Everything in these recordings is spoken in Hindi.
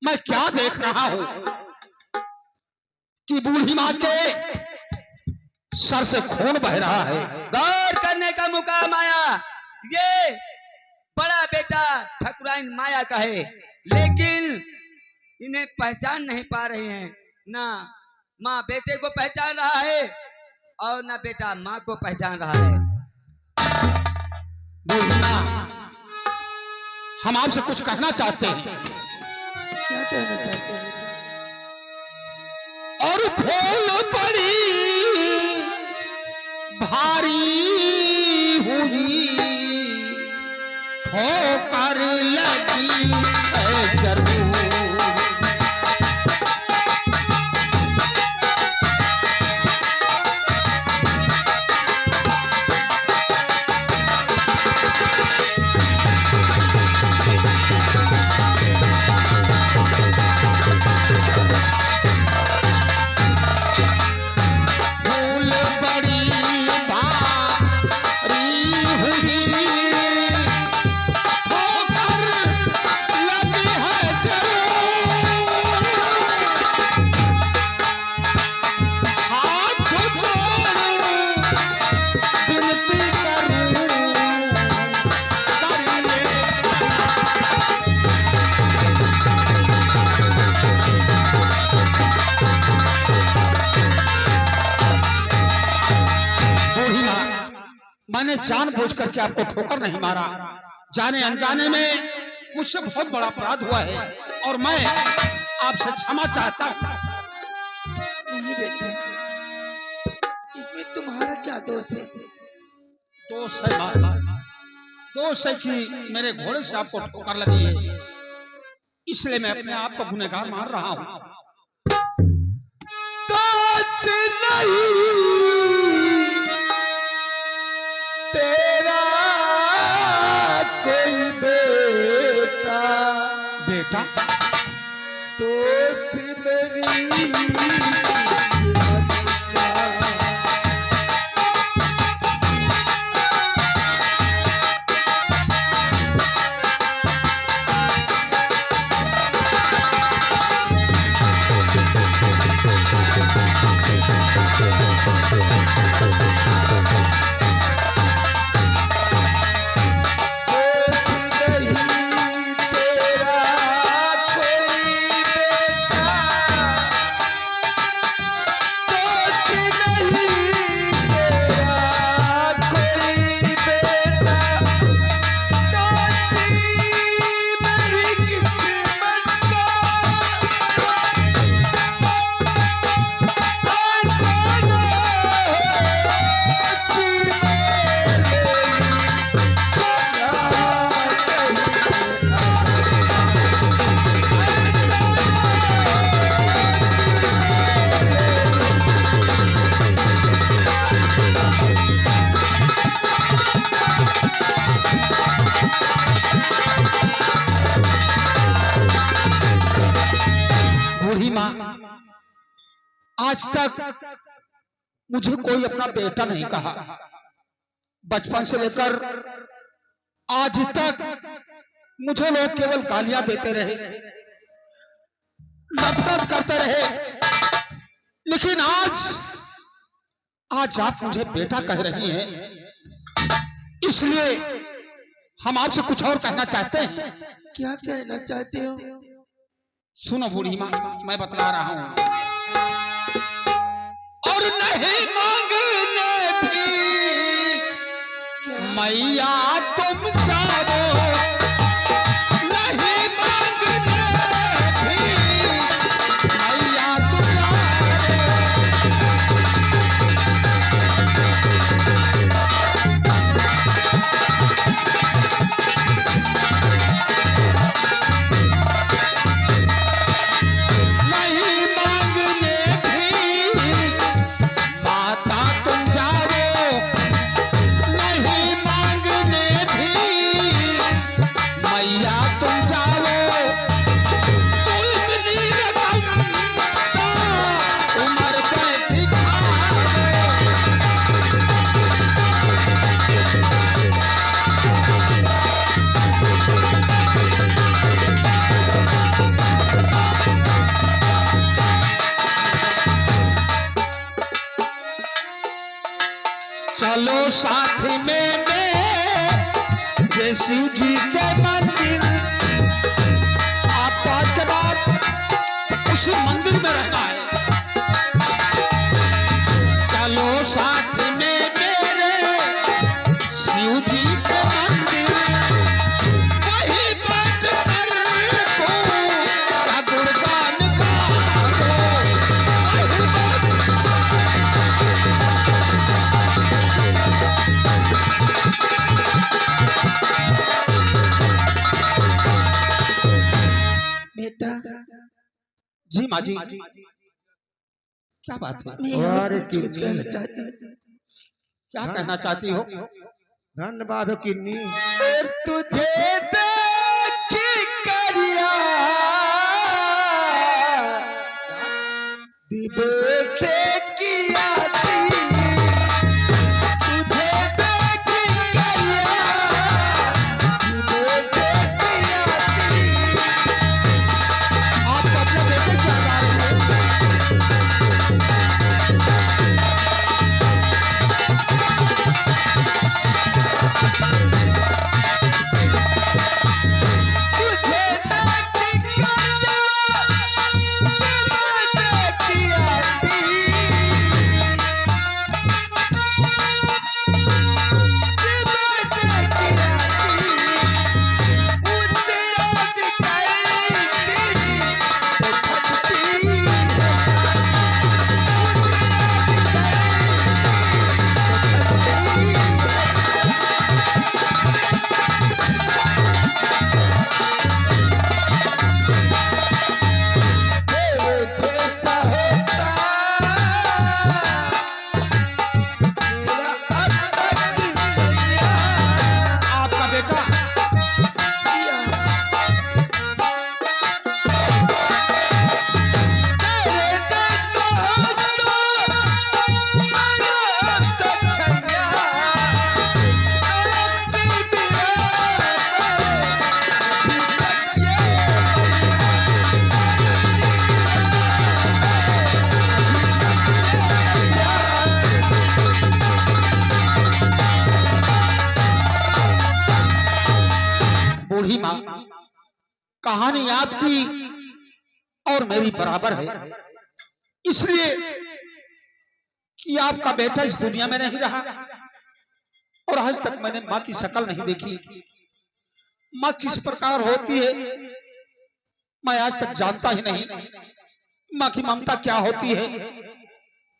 मैं क्या देख रहा हूं कि बूढ़ी मां के सर से खून बह रहा है। गौर करने का मुकाम आया। ये बड़ा बेटा ठकुराइन माया का है, लेकिन इन्हें पहचान नहीं पा रहे हैं। ना माँ बेटे को पहचान रहा है और ना बेटा माँ को पहचान रहा है। बूढ़ी मां, हम आपसे कुछ कहना चाहते हैं। क्या कहना चाहते हैं? और फूल पड़ी भारी हुई ठोकर लगी है जरूर। मैंने जानबूझ करके आपको ठोकर नहीं मारा। जाने अनजाने में मुझसे बहुत बड़ा अपराध हुआ है और मैं आपसे क्षमा चाहता हूँ। नहीं बेटा, इसमें तुम्हारा क्या दोष है? दोष है माँ, दोष है कि मेरे घोड़े से आपको ठोकर लगी है, इसलिए मैं अपने आप को गुनहगार मान रहा हूँ। दोष नहीं तेरा कोई बेटा, बेटा दोष मेरी किस्मत का। आज तक मुझे कोई अपना बेटा नहीं कहा। बचपन से लेकर आज तक मुझे लोग केवल गालियां देते रहे, नफरत करते रहे, लेकिन आज आप मुझे बेटा कह रही हैं, इसलिए हम आपसे कुछ और कहना चाहते हैं। क्या कहना चाहते हो? सुनो बूढ़ी माँ, मैं बतला रहा हूं। और नहीं मांगने भी मैया तुम चाहो, नहीं मांगने भी मैया तुम चलो साथ में मेरे शिव जी के मंदिर। आपको आज के बाद उसी मंदिर में रहना है। चलो साथ में मेरे शिव जी के मंदिर, वही बात कर को गुणगान गाओ। बेटा जी माँ जी, क्या बात है? मैं और कुछ कहना चाहती हूँ। क्या कहना चाहती हो? धन्यवाद किन्नी। और तुझे देखी करिया देखे किया तुझे देखी करिया देखे किया। आप अपने बेटे क्या गा रहे हो? तुझे देखी आपका बेटा बूढ़ी माँ, कहानी आपकी और मेरी बराबर है, इसलिए कि आपका बेटा इस दुनिया में नहीं रहा और आज तक मैंने माँ की शक्ल नहीं देखी। माँ किस प्रकार होती है मैं आज तक जानता ही नहीं। माँ की ममता क्या होती है।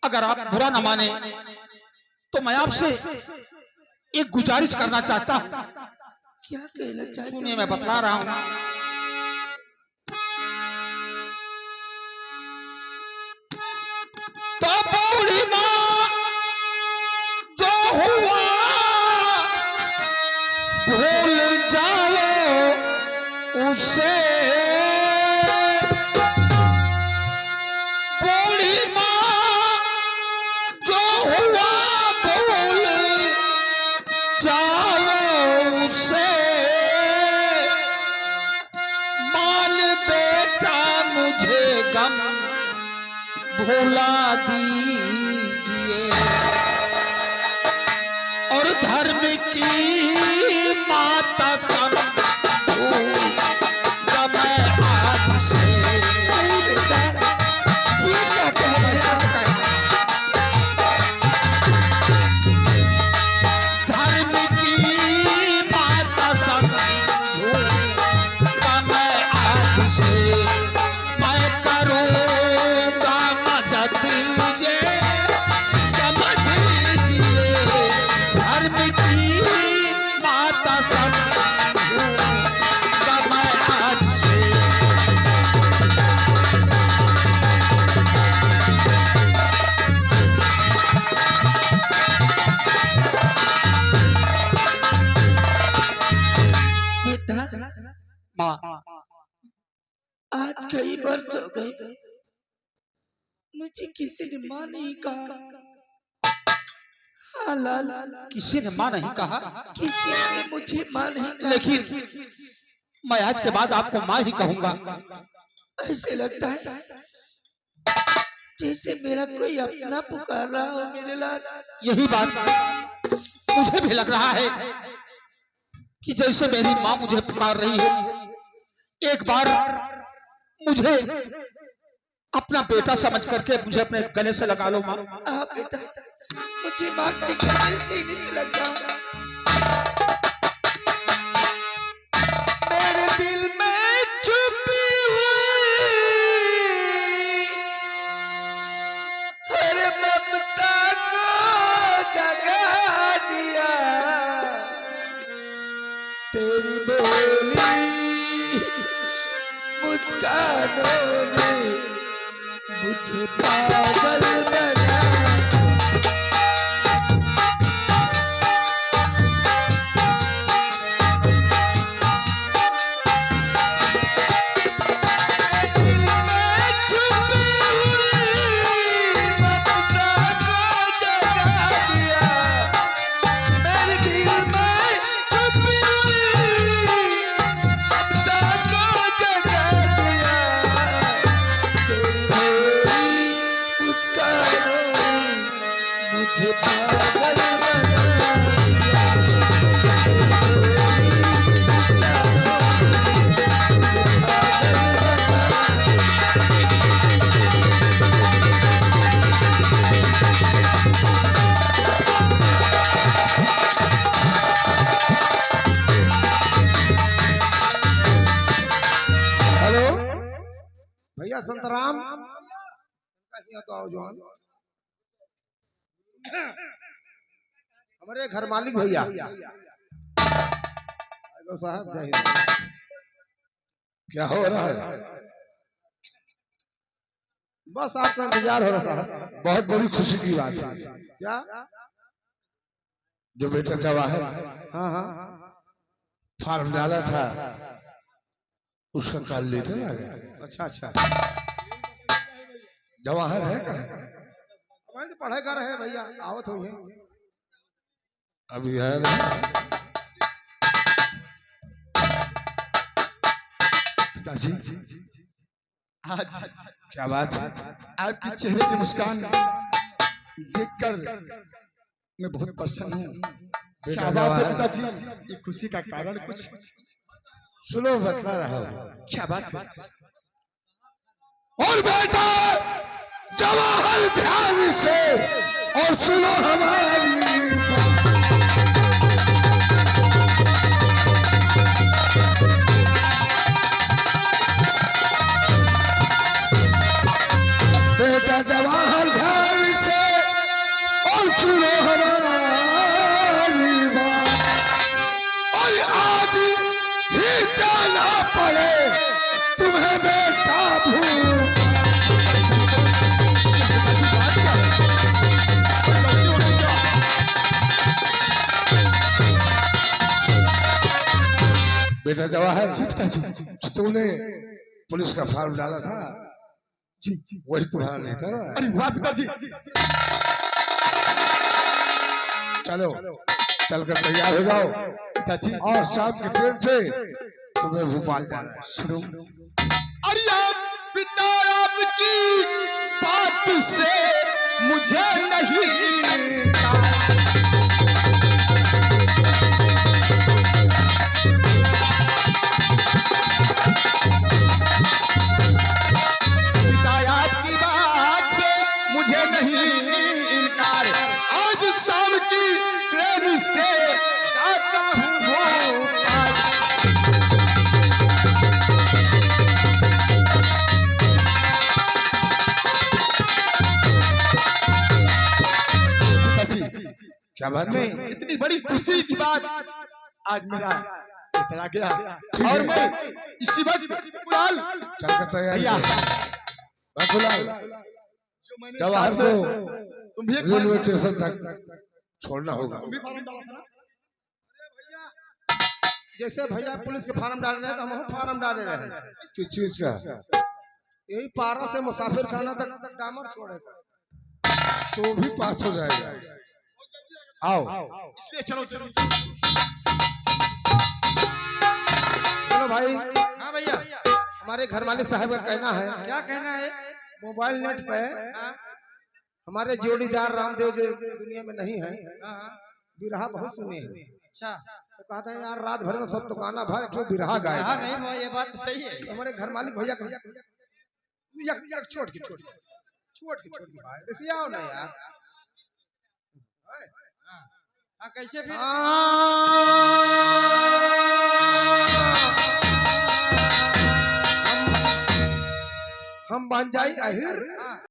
अगर आप बुरा न माने तो मैं आपसे एक गुजारिश करना चाहता हूँ। क्या कहना चाहते हो? सुनिए, मैं बतला रहा हूँ। तो बूढ़ी माँ जो हुआ भूल जाओ उसे। बूढ़ी माँ जो हुआ भूल जाओ उसे। मान बेटा मुझे गम भुला दीजिए और धर्म की माता समझो मैं आज से। ये क्या कह रहे हैं? धर्म की माता समझो मैं आज से। मैं करूँगा मदद ये समझ लीजिए। धर्म की माता समझो मैं आज से। बेटा माँ, आज कई वर्ष हो गए मुझे किसी ने माँ नहीं कहा। हाँ लाल, किसी ने माँ नहीं कहा, किसी ने मुझे माँ नहीं कहा। लेकिन मैं आज के बाद आपको माँ ही कहूंगा। ऐसे लगता है जैसे मेरा कोई अपना पुकार रहा हो मेरे लाल। यही बात मुझे भी लग रहा है कि जैसे मेरी माँ मुझे पुकार रही है, एक बार मुझे अपना बेटा समझ करके मुझे अपने गले से लगा लो माँ। बेटा, मुझे माँ के गले सीने से लग जाओ। मेरे दिल में छुपी हुई हर ममता को जगा दिया, तेरी बोली मुस्कानों ने मुझे पागल बना। दिल में छुपी हुई ममता को जगा दिया, मेरे दिल में छुपी हुई ममता को जगा दिया, तेरी मुस्कानों ने मुझे पागल बना दिया। हेलो भैया संतराम, कहीं तो आओ जवान। हमारे घर मालिक भैया हेलो साहब, जय हिंद। क्या हो रहा है? बस आपका इंतजार हो रहा साहब। बहुत बड़ी खुशी की बात है। क्या? जो बेटा जवाहर, हाँ हाँ, फॉर्म डाला था उसका कल लेटर आ गया। अच्छा अच्छा, जवाहर है कहाँ? हमारे तो पढ़ाई कर रहे हैं भैया, आवत हुई है अभी है नहीं। पिताजी, आज क्या बात है? आपके चेहरे की मुस्कान देखकर मैं बहुत प्रसन्न हूँ। क्या बात है पिताजी, ये खुशी का कारण कुछ? सुनो, बतला रहा हूँ। क्या बात है? और बेटा जवाहर ध्यान से और सुनो हमारी बात। बेटा जवाहर ध्यान से और सुनो हमारी बात, और आज ही जाना पड़े तुम्हें बेटा भूल। बेटा जवाहर, तूने पुलिस का फॉर्म डाला था जी, वही तुम्हारा नहीं था? अरे वाह पिताजी। चलो चलकर तैयार हो जाओ पिताजी, और शाम की ट्रेन से तुम्हें भोपाल जाना है। सुनो, अरे आप पिता आपकी बात से मुझे नहीं पिता आपकी बात से मुझे नहीं इनकार, आज शाम की ट्रेन से जाता हूँ भोपाल। क्या बात है? इतनी बड़ी खुशी की बात, आज मेरा बेटा आ गया और मैं इसी वक्त कुणाल चलकर तैयार भैया, रघुलाल जो मैंने जवाहर साथ को में तुम भी एक रेलवे स्टेशन तक छोड़ना होगा। तुम भी फॉर्म डाला था ना? जैसे भैया पुलिस के फार्म डाल रहे हैं तो हम फार्म डाल रहे हैं। किस चीज का? यही पारा से मुसाफिर खाना तक डामर छोड़ेगा तो भी पास हो जाएगा। आओ इसलिए चलो चलो चलो भाई। हाँ भैया, हमारे घर मालिक साहब का कहना है। क्या कहना है? मोबाइल नेट पे हमारे जोड़ीदार रामदेव जो दुनिया में नहीं है, बिरहा बहुत सुने हैं। अच्छा तो कहते हैं यार रात भर में सब तो गाना भाई जो बिरहा गाए। हाँ नहीं वो ये बात सही है। हमारे घर मालिक भैया छोड़ के भाई ऐसे आओ ना यार। हाँ कैसे फिर हम बन जाई अहिर